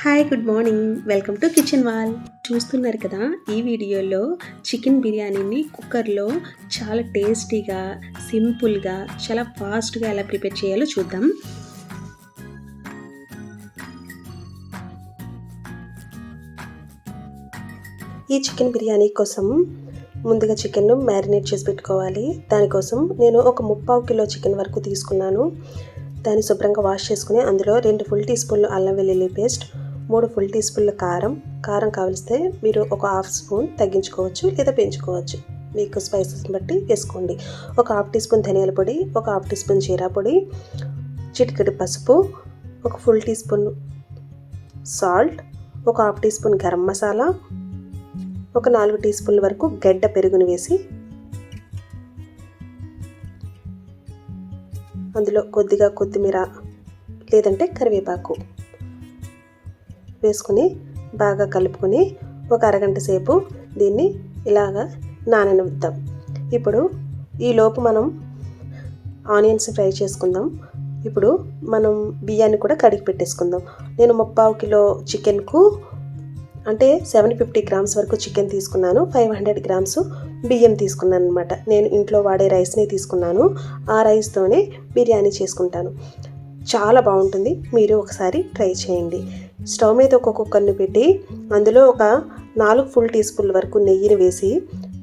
Hi good morning welcome to kitchen wall. చూస్తున్నారు కదా, ఈ వీడియోలో చికెన్ బిర్యానీని కుక్కర్లో చాలా టేస్టీగా, సింపుల్గా, చాలా ఫాస్ట్గా ఎలా ప్రిపేర్ చేయాలో చూద్దాం. ఈ చికెన్ బిర్యానీ కోసం ముందుగా చికెన్ను మ్యారినేట్ చేసి పెట్టుకోవాలి. దానికోసం నేను ఒక 3/4 కిలో చికెన్ వరకు తీసుకున్నాను. దాన్ని శుభ్రంగా వాష్ చేసుకుని అందులో 2 ఫుల్ టీ స్పూన్లు అల్లం వెల్లుల్లి పేస్ట్, 3 ఫుల్ టీ స్పూన్ల కారం కావలిస్తే మీరు ఒక 1/2 స్పూన్ తగ్గించుకోవచ్చు లేదా పెంచుకోవచ్చు, మీకు స్పైసెస్ని బట్టి వేసుకోండి. ఒక 1/2 టీ స్పూన్ ధనియాల పొడి, ఒక 1/2 టీ స్పూన్ జీరా పొడి, చిటికెడు పసుపు, ఒక ఫుల్ టీ స్పూన్ సాల్ట్, ఒక 1/2 టీ స్పూన్ గరం మసాలా, ఒక 4 టీ స్పూన్ల వరకు గడ్డ పెరుగుని వేసి అందులో కొద్దిగా కొత్తిమీర లేదంటే కరివేపాకు వేసుకుని బాగా కలుపుకొని ఒక అరగంట సేపు దీన్ని ఇలాగా నాననిద్దాం. ఇప్పుడు ఈలోపు మనం ఆనియన్స్ ఫ్రై చేసుకుందాం. ఇప్పుడు మనం బియ్యాన్ని కూడా కడిగి పెట్టేసుకుందాం. నేను 3/4 కిలో చికెన్కు అంటే 750 గ్రామ్స్ వరకు చికెన్ తీసుకున్నాను, 500 గ్రామ్స్ బియ్యం తీసుకున్నాను అనమాట. నేను ఇంట్లో వాడే రైస్ని తీసుకున్నాను. ఆ రైస్తోనే బిర్యానీ చేసుకుంటాను. చాలా బాగుంటుంది, మీరు ఒకసారి ట్రై చేయండి. స్టవ్ మీద ఒక కుక్కర్ని పెట్టి అందులో ఒక 4 ఫుల్ టీ స్పూన్ల వరకు నెయ్యిని వేసి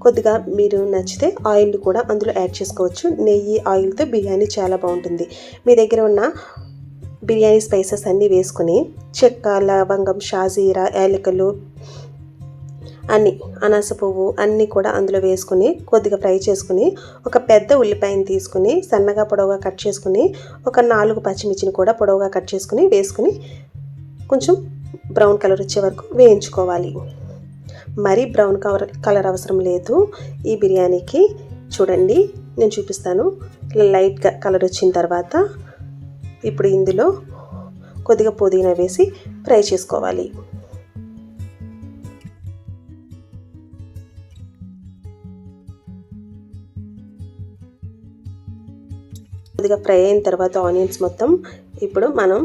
కొద్దిగా మీరు నచ్చితే ఆయిల్ కూడా అందులో యాడ్ చేసుకోవచ్చు. నెయ్యి ఆయిల్తో బిర్యానీ చాలా బాగుంటుంది. మీ దగ్గర ఉన్న బిర్యానీ స్పైసెస్ అన్నీ వేసుకొని చెక్క, లవంగం, షాజీరా, యాలకులు అన్నీ, అనాస పువ్వు అన్నీ కూడా అందులో వేసుకుని కొద్దిగా ఫ్రై చేసుకుని ఒక పెద్ద ఉల్లిపాయని తీసుకుని సన్నగా పొడవుగా కట్ చేసుకుని ఒక 4 పచ్చిమిర్చిని కూడా పొడవుగా కట్ చేసుకుని వేసుకుని కొంచెం బ్రౌన్ కలర్ వచ్చే వరకు వేయించుకోవాలి. మరీ బ్రౌన్ కలర్ అవసరం లేదు ఈ బిర్యానీకి. చూడండి, నేను చూపిస్తాను. ఇలా లైట్గా కలర్ వచ్చిన తర్వాత ఇప్పుడు ఇందులో కొద్దిగా పుదీనా వేసి ఫ్రై చేసుకోవాలి. కొద్దిగా ఫ్రై అయిన తర్వాత ఆనియన్స్ మొత్తం ఇప్పుడు మనం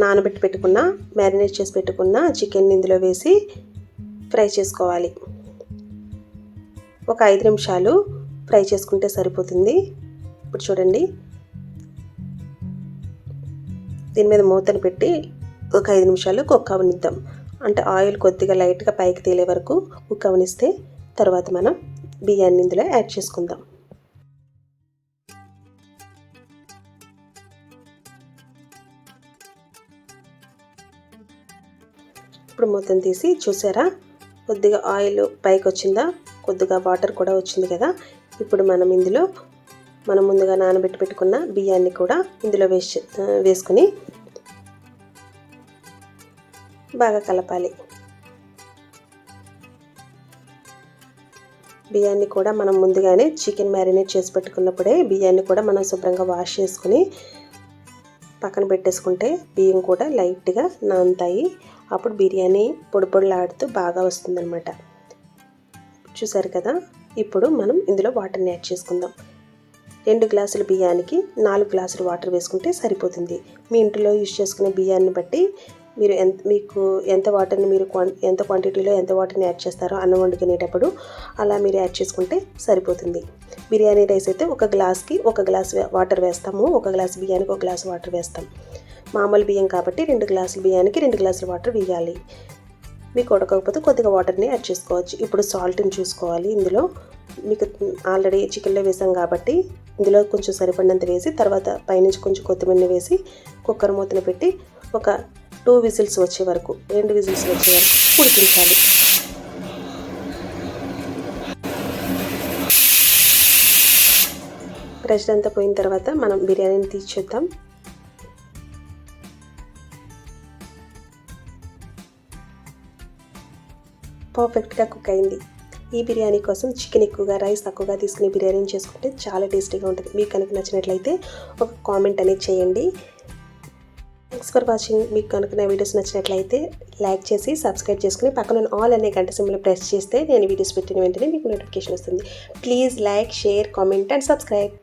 నానబెట్టి పెట్టుకున్న, మ్యారినేట్ చేసి పెట్టుకున్న చికెన్ ఇందులో వేసి ఫ్రై చేసుకోవాలి. ఒక 5 నిమిషాలు ఫ్రై చేసుకుంటే సరిపోతుంది. ఇప్పుడు చూడండి, దీని మీద మూతను పెట్టి ఒక 5 నిమిషాలు కుక్ అవనిద్దాం. అంటే ఆయిల్ కొద్దిగా లైట్గా పైకి తేలే వరకు కుక్ అవనిస్తే తర్వాత మనం బియ్యాన్ని ఇందులో యాడ్ చేసుకుందాం. ఇప్పుడు మూతను తీసి చూసారా, కొద్దిగా ఆయిల్ పైకి వచ్చిందా, కొద్దిగా వాటర్ కూడా వచ్చింది కదా. ఇప్పుడు మనం ఇందులో మనం ముందుగా నానబెట్టి పెట్టుకున్న బియ్యాన్ని కూడా ఇందులో వేసుకుని బాగా కలపాలి. బియ్యాన్ని కూడా మనం ముందుగానే చికెన్ మ్యారినేట్ చేసి పెట్టుకున్నప్పుడే బియ్యాన్ని కూడా మనం శుభ్రంగా వాష్ చేసుకుని పక్కన పెట్టేసుకుంటే బియ్యం కూడా లైట్గా నానుతాయి. అప్పుడు బిర్యానీ పొడి పొడిలాడుతూ బాగా వస్తుందన్నమాట. చూసారు కదా, ఇప్పుడు మనం ఇందులో వాటర్ని యాడ్ చేసుకుందాం. 2 గ్లాసుల బియ్యానికి 4 గ్లాసులు వాటర్ వేసుకుంటే సరిపోతుంది. మీ ఇంట్లో యూజ్ చేసుకునే బియ్యాన్ని బట్టి మీరు మీకు ఎంత వాటర్ని మీరు ఎంత క్వాంటిటీలో ఎంత వాటర్ని యాడ్ చేస్తారో అన్నం వండుకునేటప్పుడు అలా మీరు యాడ్ చేసుకుంటే సరిపోతుంది. బిర్యానీ రైస్ అయితే ఒక గ్లాస్కి 1 గ్లాస్ వాటర్ వేస్తాము, 1 గ్లాస్ బియ్యానికి 1 గ్లాస్ వాటర్ వేస్తాం. మామూలు బియ్యం కాబట్టి 2 గ్లాసుల బియ్యానికి 2 గ్లాసుల వాటర్ వేయాలి. మీకు ఉడకకపోతే కొద్దిగా వాటర్ని యాడ్ చేసుకోవచ్చు. ఇప్పుడు సాల్ట్ని చూసుకోవాలి. ఇందులో మీకు ఆల్రెడీ చికెన్లో వేసాం కాబట్టి ఇందులో కొంచెం సరిపడినంత వేసి తర్వాత పైనుంచి కొంచెం కొత్తిమీర వేసి కుక్కర్ మూతను పెట్టి ఒక 2 విజిల్స్ వచ్చే వరకు, 2 విజిల్స్ వచ్చే వరకు ఉడికించాలి. ప్రెషర్ అంతా పోయిన తర్వాత మనం బిర్యానీని తీసి చూద్దాం. పర్ఫెక్ట్గా కుక్ అయింది. ఈ బిర్యానీ కోసం చికెన్ ఎక్కువగా, రైస్ తక్కువగా తీసుకుని బిర్యానీ చేసుకుంటే చాలా టేస్టీగా ఉంటుంది. మీకు కనుక నచ్చినట్లయితే ఒక కామెంట్ అనేది చేయండి. Thanks for watching. మీకు కనుక నా వీడియోస్ నచ్చినట్లయితే లైక్ చేసి సబ్స్క్రైబ్ చేసుకుని పక్కన ఆల్ అనే గంట సింబల్ ప్రెస్ చేస్తే నేను వీడియోస్ పెట్టిన వెంటనే మీకు నోటిఫికేషన్ వస్తుంది. Please like, share, comment and subscribe.